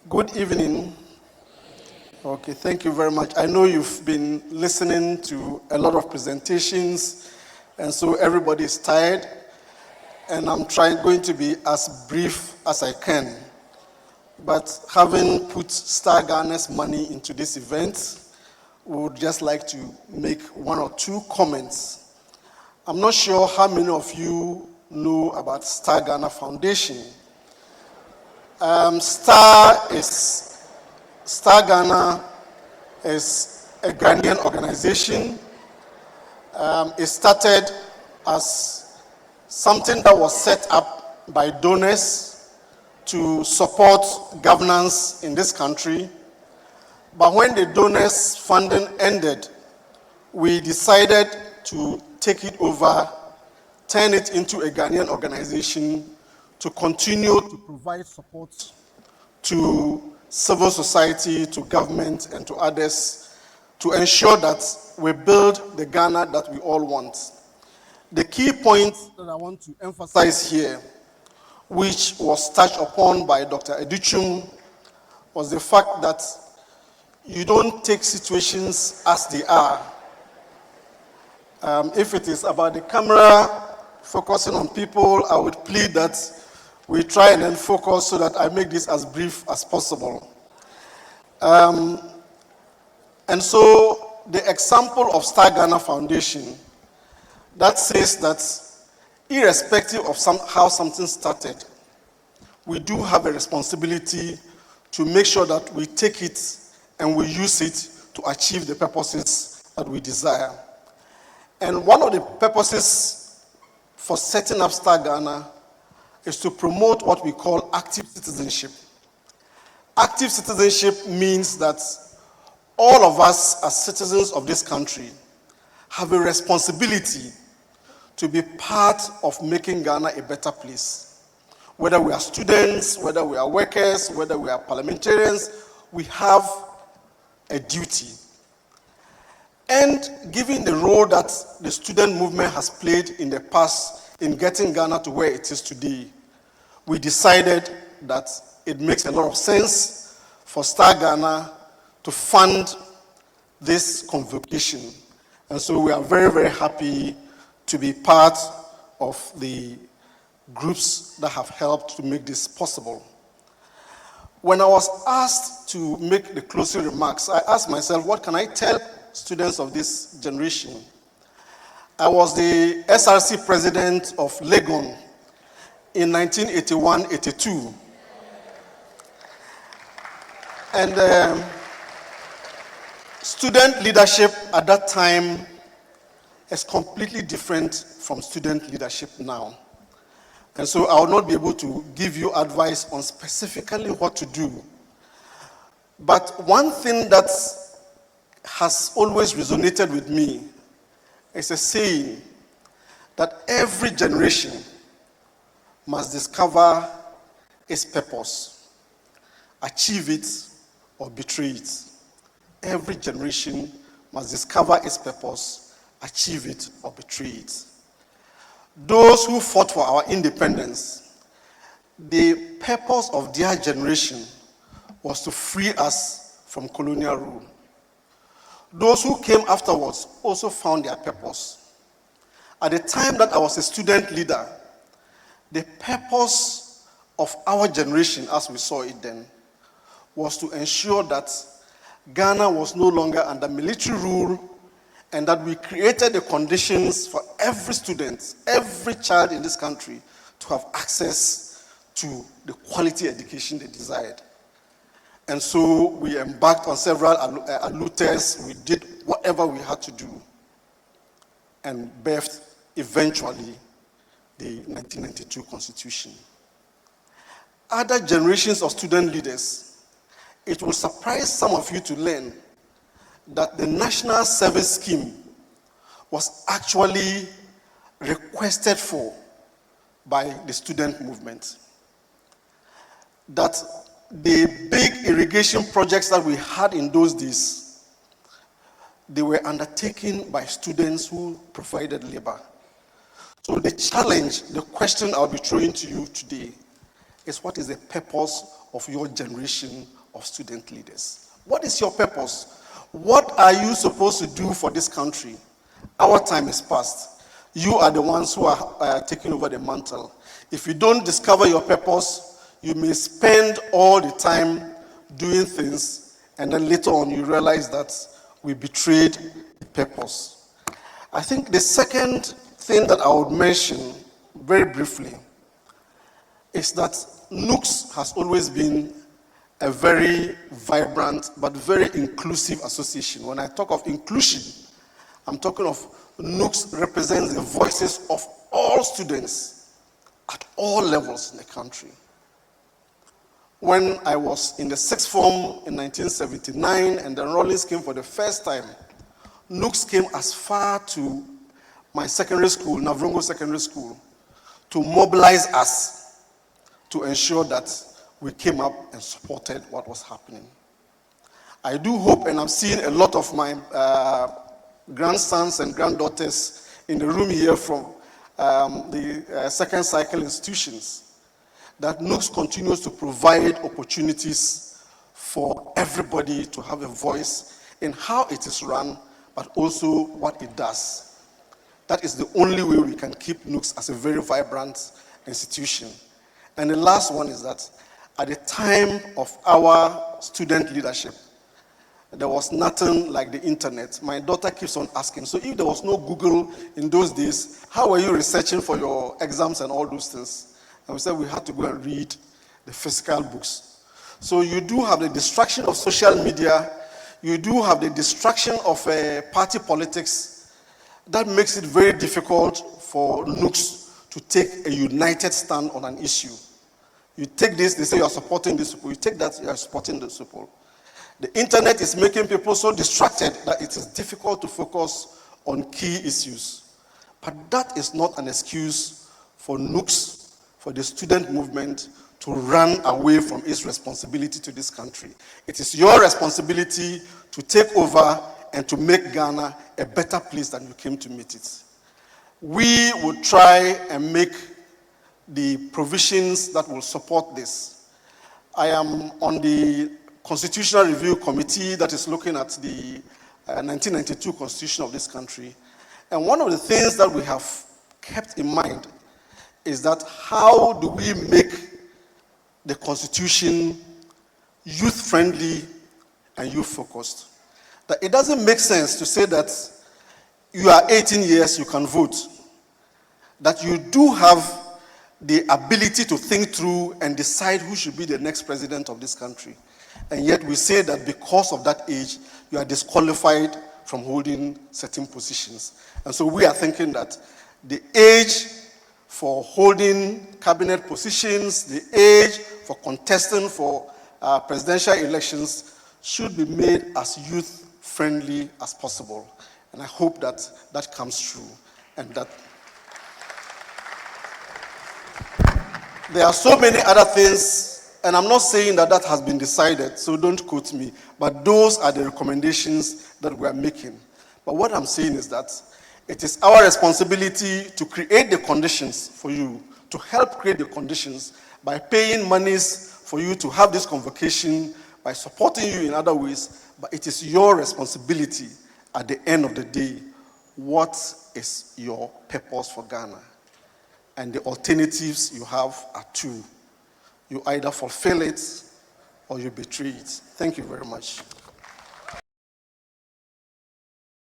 Good evening. Okay, thank you very much. I know you've been listening to a lot of presentations, and so everybody is tired, and I'm going to be as brief as I can. But having put Star Ghana's money into this event, we would just like to make one or two comments. I'm not sure how many of you know about Star Ghana Foundation. Star Ghana is a Ghanaian organization. It started as something that was set up by donors to support governance in this country. But when the donors' funding ended, we decided to take it over, turn it into a Ghanaian organization to continue to provide support to civil society, to government, and to others to ensure that we build the Ghana that we all want. The key point that I want to emphasize here, which was touched upon by Dr. Edichum, was the fact that you don't take situations as they are. If it is about the camera focusing on people, I would plead that we try and then focus so that I make this as brief as possible. And so the example of Star Ghana Foundation, that says that irrespective of how something started, we do have a responsibility to make sure that we take it and we use it to achieve the purposes that we desire. And one of the purposes for setting up Star Ghana is to promote what we call active citizenship. Active citizenship means that all of us as citizens of this country have a responsibility to be part of making Ghana a better place. Whether we are students, whether we are workers, whether we are parliamentarians, we have a duty. And given the role that the student movement has played in the past in getting Ghana to where it is today, we decided that it makes a lot of sense for Star Ghana to fund this convocation. And so we are very, very happy to be part of the groups that have helped to make this possible. When I was asked to make the closing remarks, I asked myself, what can I tell students of this generation? I was the SRC president of Legon in 1981-82. And student leadership at that time is completely different from student leadership now. And so I will not be able to give you advice on specifically what to do. But one thing that has always resonated with me is a saying that every generation must discover its purpose, achieve it, or betray it. Every generation must discover its purpose, achieve it, or betray it. Those who fought for our independence, the purpose of their generation was to free us from colonial rule. Those who came afterwards also found their purpose. At the time that I was a student leader, the purpose of our generation, as we saw it then, was to ensure that Ghana was no longer under military rule and that we created the conditions for every student, every child in this country to have access to the quality education they desired. And so we embarked on several alloters. We did whatever we had to do and birthed eventually the 1992 Constitution. Other generations of student leaders, it will surprise some of you to learn that the National Service Scheme was actually requested for by the student movement. That the big irrigation projects that we had in those days, they were undertaken by students who provided labor. So the challenge, the question I'll be throwing to you today is what is the purpose of your generation of student leaders? What is your purpose? What are you supposed to do for this country? Our time is past. You are the ones who are taking over the mantle. If you don't discover your purpose, you may spend all the time doing things, and then later on you realize that we betrayed the purpose. I think the second thing that I would mention very briefly is that NUGS has always been a very vibrant but very inclusive association. When I talk of inclusion, I'm talking of NUGS represents the voices of all students at all levels in the country. When I was in the sixth form in 1979 and the enrollees came for the first time, NUGS came as far to my secondary school, Navrongo Secondary School, to mobilize us to ensure that we came up and supported what was happening. I do hope, and I'm seeing a lot of my grandsons and granddaughters in the room here from the second cycle institutions, that NUGS continues to provide opportunities for everybody to have a voice in how it is run, but also what it does. That is the only way we can keep NUGS as a very vibrant institution. And the last one is that at the time of our student leadership, there was nothing like the internet. My daughter keeps on asking, so if there was no Google in those days, how were you researching for your exams and all those things? And we said we had to go and read the physical books. So you do have the distraction of social media, you do have the distraction of party politics. That makes it very difficult for NUGS to take a united stand on an issue. You take this, they say you are supporting this people. You take that, you are supporting this people. The internet is making people so distracted that it is difficult to focus on key issues. But that is not an excuse for NUGS, for the student movement, to run away from its responsibility to this country. It is your responsibility to take over and to make Ghana a better place than you came to meet it. We will try and make the provisions that will support this. I am on the Constitutional Review Committee that is looking at the 1992 Constitution of this country. And one of the things that we have kept in mind is that how do we make the Constitution youth-friendly and youth-focused? That it doesn't make sense to say that you are 18 years, you can vote. That you do have the ability to think through and decide who should be the next president of this country. And yet we say that because of that age, you are disqualified from holding certain positions. And so we are thinking that the age for holding cabinet positions, the age for contesting for presidential elections should be made as youth-friendly as possible. And I hope that that comes true. And that there are so many other things, and I'm not saying that that has been decided, so don't quote me, but those are the recommendations that we are making. But what I'm saying is that it is our responsibility to create the conditions for you, to help create the conditions by paying monies for you to have this convocation, by supporting you in other ways, but it is your responsibility at the end of the day. What is your purpose for Ghana? And the alternatives you have are two. You either fulfill it or you betray it. Thank you very much.